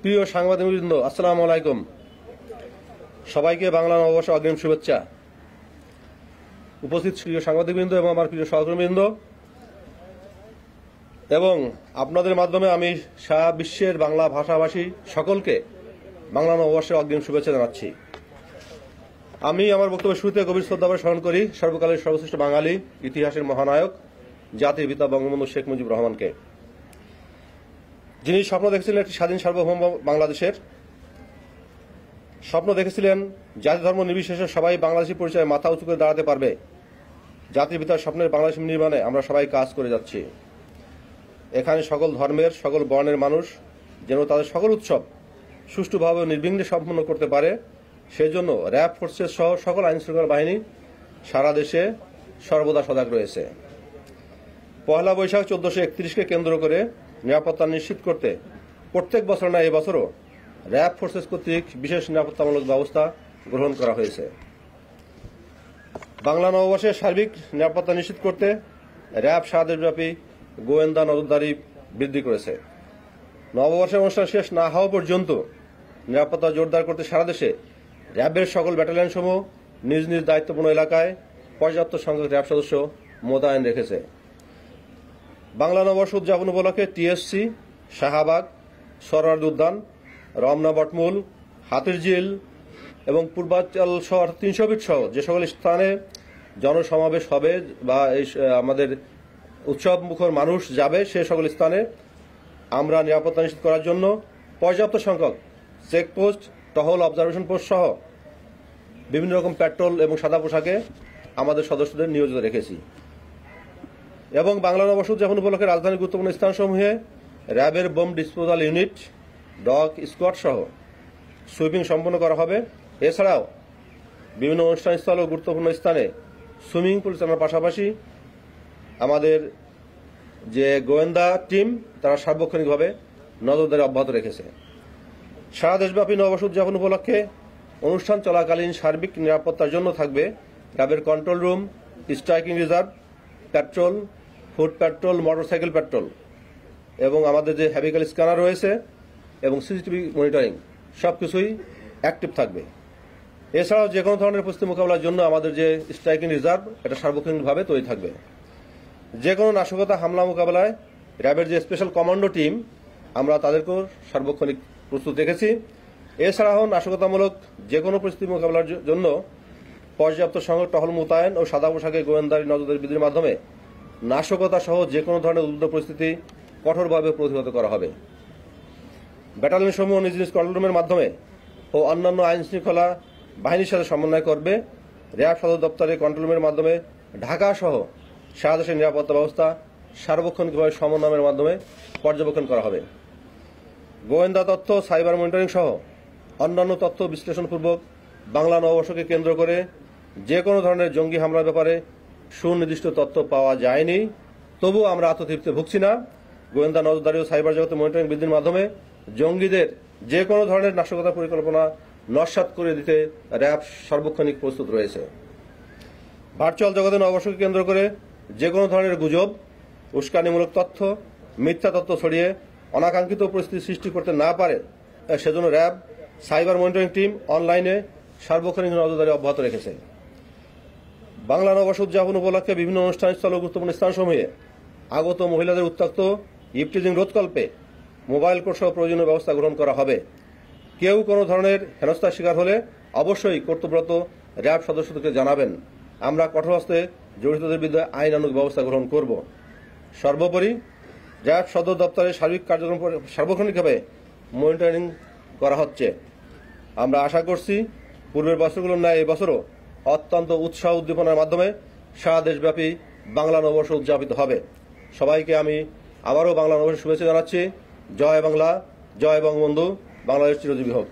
প্রিয় সাংবাদিকবৃন্দ, আসসালামু আলাইকুম। সবাইকে বাংলা নববর্ষ অগ্রিম শুভেচ্ছা। উপস্থিত প্রিয় সাংবাদিকবৃন্দ এবং আমার প্রিয় সহকর্মীবৃন্দ, এবং আপনাদের মাধ্যমে আমি সারা বিশ্বের বাংলা ভাষাভাষী সকলকে বাংলা নববর্ষের অগ্রিম শুভেচ্ছা জানাচ্ছি। আমি আমার বক্তব্যের শুরুতে গভীর শ্রদ্ধাভরে স্মরণ করি সর্বকালের সর্বশ্রেষ্ঠ বাঙালি, ইতিহাসের মহানায়ক, জাতির পিতা বঙ্গবন্ধু শেখ মুজিবুর রহমানকে, যিনি স্বপ্ন দেখেছিলেন একটি স্বাধীন সার্বভৌম বাংলাদেশের। স্বপ্ন দেখেছিলেন জাতি ধর্ম নির্বিশেষে সবাই বাংলাদেশী পরিচয়ে মাথা উঁচু করে দাঁড়াতে পারবে। জাতির পিতার স্বপ্নের বাংলাদেশ নির্মাণে আমরা সবাই কাজ করে যাচ্ছি। এখানে সকল ধর্মের, সকল বর্ণের মানুষ যেন তাদের সকল উৎসব সুষ্ঠুভাবে ও নির্বিঘ্নে সম্পন্ন করতে পারে, সেজন্য র্যাব ফোর্সেস সহ সকল আইনশৃঙ্খলা বাহিনী সারা দেশে সর্বদা সজাগ রয়েছে। পহেলা বৈশাখ 1431কে কেন্দ্র করে নিরাপত্তা নিশ্চিত করতে প্রত্যেক বছর না এবছরও র্যাব ফোর্সেস কর্তৃক বিশেষ নিরাপত্তামূলক ব্যবস্থা গ্রহণ করা হয়েছে। বাংলা নববর্ষের সার্বিক নিরাপত্তা নিশ্চিত করতে র্যাব সারা দেশব্যাপী গোয়েন্দা নজরদারি বৃদ্ধি করেছে। নববর্ষের অনুষ্ঠান শেষ না হওয়া পর্যন্ত নিরাপত্তা জোরদার করতে সারা দেশে র্যাবের সকল ব্যাটালিয়নসমূহ নিজ নিজ দায়িত্বপূর্ণ এলাকায় পর্যাপ্ত সংখ্যক র্যাব সদস্য মোতায়েন রেখেছে। বাংলা নববর্ষ উদযাপন উপলক্ষে টিএসসি, শাহবাগ, সরোয়ার্দী উদ্যান, রমনা বটমূল, হাতিরঝিল এবং পূর্বাঞ্চল শহর 300 ফিট সহ যে সকল স্থানে জনসমাবেশ হবে বা আমাদের উৎসব মুখর মানুষ যাবে, সে সকল স্থানে আমরা নিরাপত্তা নিশ্চিত করার জন্য পর্যাপ্ত সংখ্যক চেকপোস্ট, টহল, অবজারভেশন পোস্ট সহ বিভিন্ন রকম পেট্রোল এবং সাদা পোশাকে আমাদের সদস্যদের নিয়োজিত রেখেছি। এবং বাংলা নববর্ষ উদযাপন উপলক্ষে রাজধানীর গুরুত্বপূর্ণ স্থানসমূহে র্যাবের bomb disposal unit, dog squad সহ সুইপিং সম্পন্ন করা হবে। এছাড়াও বিভিন্ন অনুষ্ঠানস্থল ও গুরুত্বপূর্ণ স্থানে সুইমিং পুল চালানোর পাশাপাশি আমাদের যে গোয়েন্দা টিম তারা সার্বক্ষণিকভাবে নজরদারি অব্যাহত রেখেছে। সারা দেশব্যাপী নববর্ষ উদযাপন উপলক্ষে অনুষ্ঠান চলাকালীন সার্বিক নিরাপত্তার জন্য থাকবে র্যাবের control room, striking reserve, petrol, foot petrol, motorcycle petrol এবং আমাদের যে হেভিক্যাল স্ক্যানার রয়েছে এবং সিসিটিভি মনিটরিং সবকিছুই অ্যাক্টিভ থাকবে। এছাড়াও যে কোনো ধরনের পরিস্থিতি মোকাবেলার জন্য আমাদের যে স্ট্রাইকিং রিজার্ভ এটা সার্বক্ষণিকভাবে তৈরি থাকবে। যে কোনো নাশকতা হামলা মোকাবেলায় র্যাবের যে স্পেশাল কমান্ডো টিম আমরা তাদেরকেও সার্বক্ষণিক প্রস্তুত রেখেছি। এছাড়াও নাশকতামূলক যে কোনো পরিস্থিতি মোকাবেলার জন্য পর্যাপ্ত সংখ্যক টহল মোতায়েন ও সাদা পোশাকে গোয়েন্দারি নজরদারি বৃদ্ধির মাধ্যমে নাশকতা সহ যে কোনো ধরনের উদ্ভূত পরিস্থিতি কঠোরভাবে প্রতিহত করা হবে। ব্যাটালিয়ন সমূহ নিজ নিজ কন্ট্রোল রুমের মাধ্যমে ও অন্যান্য আইন শৃঙ্খলা বাহিনীর সাথে সমন্বয় করবে। র্যাব সদর দপ্তরের কন্ট্রোল রুমের মাধ্যমে ঢাকা সহ সারা দেশের নিরাপত্তা ব্যবস্থা সার্বক্ষণিকভাবে সমন্বয়ের মাধ্যমে পর্যবেক্ষণ করা হবে। গোয়েন্দা তথ্য, সাইবার মনিটরিং সহ অন্যান্য তথ্য বিশ্লেষণপূর্বক বাংলা নববর্ষকে কেন্দ্র করে যে কোনো ধরনের জঙ্গি হামলার ব্যাপারে সুনির্দিষ্ট তথ্য পাওয়া যায়নি। তবু আমরা আত্মতৃপ্তি ভুগছি না। গোয়েন্দা নজরদারি ও সাইবার জগতে মনিটরিং বৃদ্ধির মাধ্যমে জঙ্গিদের যে কোনো ধরনের নাশকতা পরিকল্পনা নস্যাৎ করে দিতে র্যাব সার্বক্ষণিক প্রস্তুত রয়েছে। ভার্চুয়াল জগতে নববর্ষকে কেন্দ্র করে যে কোনো ধরনের গুজব, উস্কানিমূলক তথ্য, মিথ্যা তথ্য ছড়িয়ে অনাকাঙ্ক্ষিত পরিস্থিতি সৃষ্টি করতে না পারে, সেজন্য র্যাব সাইবার মনিটরিং টিম অনলাইনে সার্বক্ষণিক নজরদারি অব্যাহত রেখেছে। বাংলা নববর্ষ উদযাপন উপলক্ষে বিভিন্ন অনুষ্ঠানস্থল ও গুরুত্বপূর্ণ স্থানসমূহে আগত মহিলাদের উত্ত্যক্ত ইভটিজিং রোধকল্পে মোবাইল কোর্ট সহ প্রয়োজনীয় ব্যবস্থা গ্রহণ করা হবে। কেউ কোনো ধরনের হেনস্থার শিকার হলে অবশ্যই কর্তব্যরত র্যাব সদস্যদেরকে জানাবেন। আমরা কঠোর হস্তে জড়িতদের বিরুদ্ধে আইনানুগ ব্যবস্থা গ্রহণ করব। সর্বোপরি র্যাব সদর দপ্তরের সার্বিক কার্যক্রম সার্বক্ষণিকভাবে মনিটরিং করা হচ্ছে। আমরা আশা করছি পূর্বের বছরগুলোর ন্যায় এবছরও অত্যন্ত উৎসাহ উদ্দীপনার মাধ্যমে সারা দেশব্যাপী বাংলা নববর্ষ উদযাপিত হবে। সবাইকে আমি আবারও বাংলা নববর্ষের শুভেচ্ছা জানাচ্ছি। জয় বাংলা, জয় বঙ্গবন্ধু, বাংলাদেশ চিরজীবী হোক।